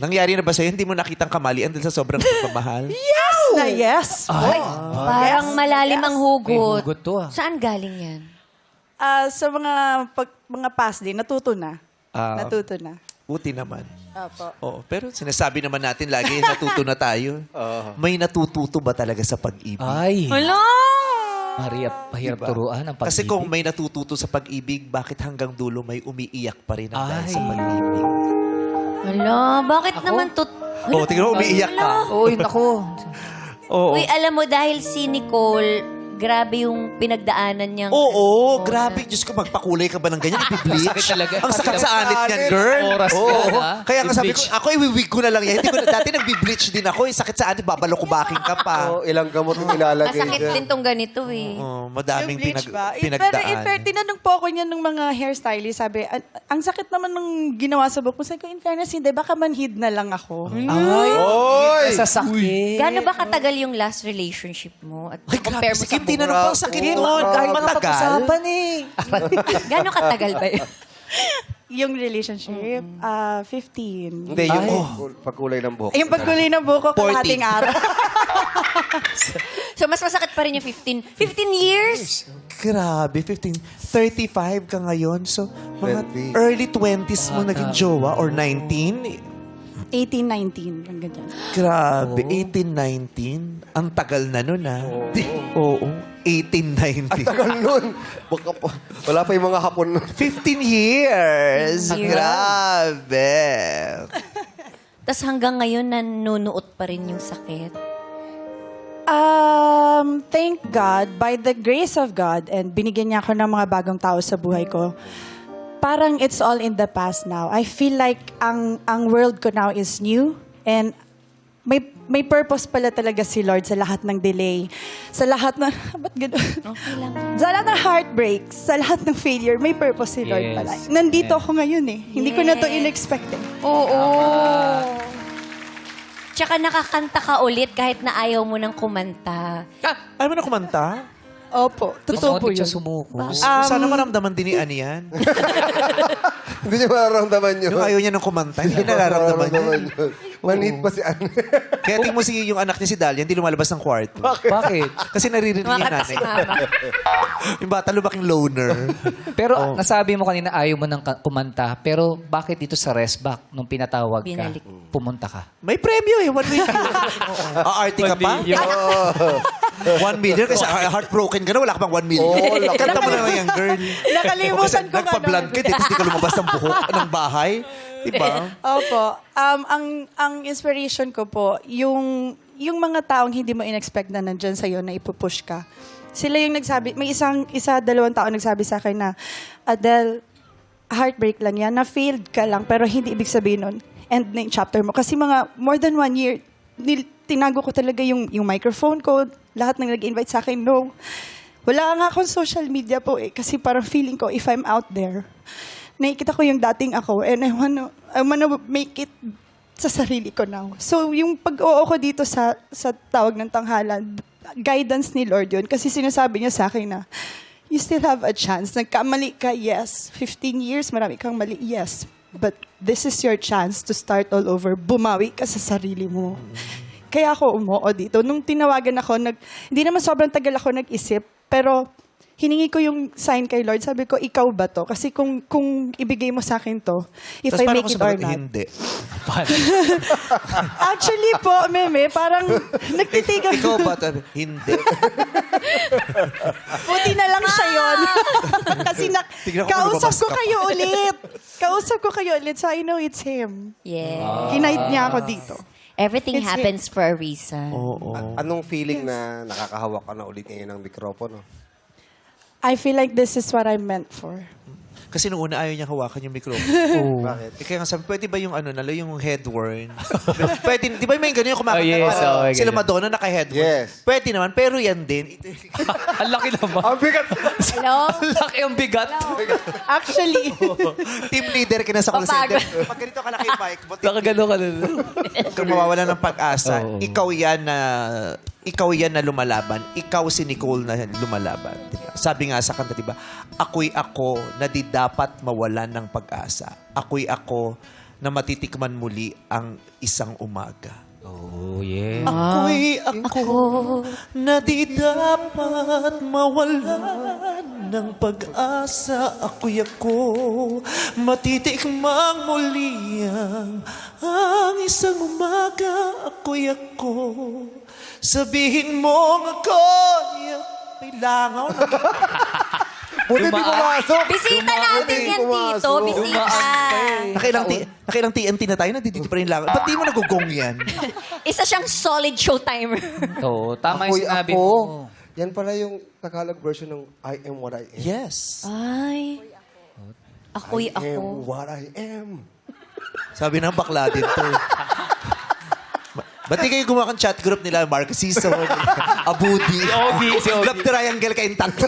Nangyari na ba sa'yo? Hindi mo nakitang kamalian dahil sa sobrang pagmamahal? Yes na yes. Ay, parang malalim ang hugot. May hugot to, ah. Saan galing yan? Sa mga past day, natuto na. Ah. Natuto na. Buti naman. Opo. Oo, pero sinasabi naman natin lagi, natuto na tayo. May natututo ba talaga sa pag-ibig? Ay, Hello! mahirap Diba? turuan ang pag-ibig. Kasi kung may natututo sa pag-ibig, bakit hanggang dulo may umiiyak pa rin ang dahil Ay. sa pag-ibig? Hala, bakit naman Oo, tingnan mo, umiiyak ka. Uy, naku. Oo. Uy, alam mo, dahil si Nicole, grabe yung pinagdaanan niyang... Oo, grabe. Diyos ko, magpakulay ka ba ng ganyan? Ipibleach? Sakit talaga. Ang sakit sa anit niyan, girl. Oras Oo. yan, ha? Kaya nga sabi ko, I-bleach. ako iwiwig ko na lang yan. Hindi ko, dati nagbi-bleach din ako. Sakit sa anit, babalokubaking ka pa. Oh, ilang gamot yung ilalagay Masakit dyan. din tong ganito eh. Madaming Yung bleach ba? Pero in pinagdaan. fair, tinanong po ako niyan ng mga hairstylist. Sabi, ang sakit naman ng ginawa sa buhok mo. Sabi ko, in fairness, hindi. Baka manhid na lang ako. Ay, Oy! sasakit. Gaano ba katagal yung last relationship mo? At Ay, grabe. compare mo Si sa Kim, tinanong ko, ang sakit nun. Kahit matagal. Gaano katagal ba yun? Yung relationship, 15. Hindi, yung pagkulay ng buhok. Yung pagkulay ng buhok ko 40. kalahating araw. So, mas masakit pa rin yung 15. 15 years? Grabe, 15. 35 ka ngayon. So, mga 20. early 20s mo naging jowa or 19. 18, 19. Yung ganyan. Grabe, 18, 19. Ang tagal na nun, ha? Oo. 18, 19. Tagal nun. Baka pa, wala pa yung mga hapon nun. 15 years. 15 years. Grabe. Tapos hanggang ngayon, nanunuot pa rin yung sakit. Thank God, by the grace of God, and binigyan niya ako ng mga bagong tao sa buhay ko, parang it's all in the past now. I feel like ang world ko now is new, and may purpose pala talaga si Lord sa lahat ng delay, sa lahat ng, ba't gano'n? Okay lang. Sa lahat ng heartbreaks, sa lahat ng failure, may purpose si Lord Yes. pala. Nandito ako ngayon eh. Hindi ko na to in-expect eh. Oo. Tsaka nakakanta ka ulit kahit na ayaw mo nang kumanta. Ayaw mo na kumanta? Opo, Gusto totoo mo po siya yun. sumuko. Sana maramdaman din ni Ani yan. Hindi niya mararamdaman yun. Yung ayaw niya ng kumanta, hindi nararamdaman niya. yun. Manhid pa si Anne. Kaya tingin mo yung anak niya si Dahlia, hindi lumalabas ng kwarto. Bakit? Kasi naririnig yung Kumakanta si nanay. Mama. Yung bata lumaking loner. Pero nasabi mo kanina ayaw mo nang kumanta. Pero bakit dito sa restback nung pinatawag ka, Binalik. pumunta ka? May premyo eh, 1 million. Aarti ka pa? 1 million? Kasi heartbroken ka na, wala ka pang 1 million. Kanta mo naman yan, girl. Nakalimutan ko nga. Nagpa-blanket, eh, tapos di ka lumabas ng buhok ng bahay. Diba? Opo. Ang inspiration ko po, yung mga taong hindi mo in-expect na nandyan sa'yo na ipupush ka. Sila yung nagsabi, may dalawang tao nagsabi sa akin na, Adele, heartbreak lang yan, na-failed ka lang, pero hindi ibig sabihin nun, end na yung chapter mo. Kasi mga more than 1 year, tinago ko talaga yung microphone ko, lahat ng nag-invite sa akin, no. Wala nga akong social media po eh, kasi parang feeling ko, if I'm out there, nakikita ko yung dating ako and I wanna make it sa sarili ko now. So, yung pag-oo ko dito sa tawag ng tanghalan, guidance ni Lord yun. Kasi sinasabi niya sa akin na, you still have a chance. Nagkamali ka, yes. 15 years, marami kang mali, yes. But this is your chance to start all over. Bumawi ka sa sarili mo. Kaya ako umuo dito. Nung tinawagan ako, hindi naman sobrang tagal ako nag-isip, pero hiningi ko yung sign kay Lord. Sabi ko, ikaw ba to? Kasi kung ibigay mo sa akin to, if Tapos I paano make kung it or sagot, not. hindi? Actually po, Meme, parang nagtitigan. Ikaw ba? Hindi. Buti na lang siya yun. Kasi Tignan ko kung kausap lumabas ko ka pa. kayo ulit. Kausap ko kayo ulit. So I know it's him. Yeah. Kinight niya ako dito. Everything It's happens for a reason. Oo. Anong feeling na nakakahawak ka na ulit ngayon ng mikropono? I feel like this is what I'm meant for. Kasi nung una ayaw niya hawakan yung microphone. Bakit? Kaya nga sabi, pwede ba yung yung headworn? Pwede, di ba may ganun yung kumakanta? Oh, yes, Parang okay, sila ganun. Madonna naka-headworn. Yes. Pwede naman, pero yan din. Ang laki naman. Ang bigat! Hello? Ang laki ang bigat. Actually, Team leader ka na sa call center. Papagod. Pag ganito kalaki yung mic mo, Nakagano ka na. huwag kang mawawala ng pag-asa. Oo. Ikaw yan na lumalaban. Ikaw si Nicole na lumalaban. Diba? Sabi nga sa kanta, diba? Ako'y ako na di dapat mawalan ng pag-asa. Ako'y ako na matitikman muli ang isang umaga. Oh, yeah. Ako'y ako na di dapat mawalan ng pag-asa. Ako'y ako, matitikmang muli ang isang umaga. Ako'y ako, sabihin mo ako'y may langaw na Buti di pumasok. Bisita natin yan dito. Bisita. Nakailang TNT na tayo, nandito pa rin langaw. Ba't di mo nagugong yan? Isa siyang solid showtimer. Oo, tama yung Ako'y sinabi ako. mo. Yan pala yung Tagalog version ng I am what I am. Yes. Ay. Ako'y I am ako. what I am. Sabi ng bakla din to. Ba't di kayo gumawa ng chat group nila? Mark Siso, Abudi. Si Obi. Love triangle kayong tatlo.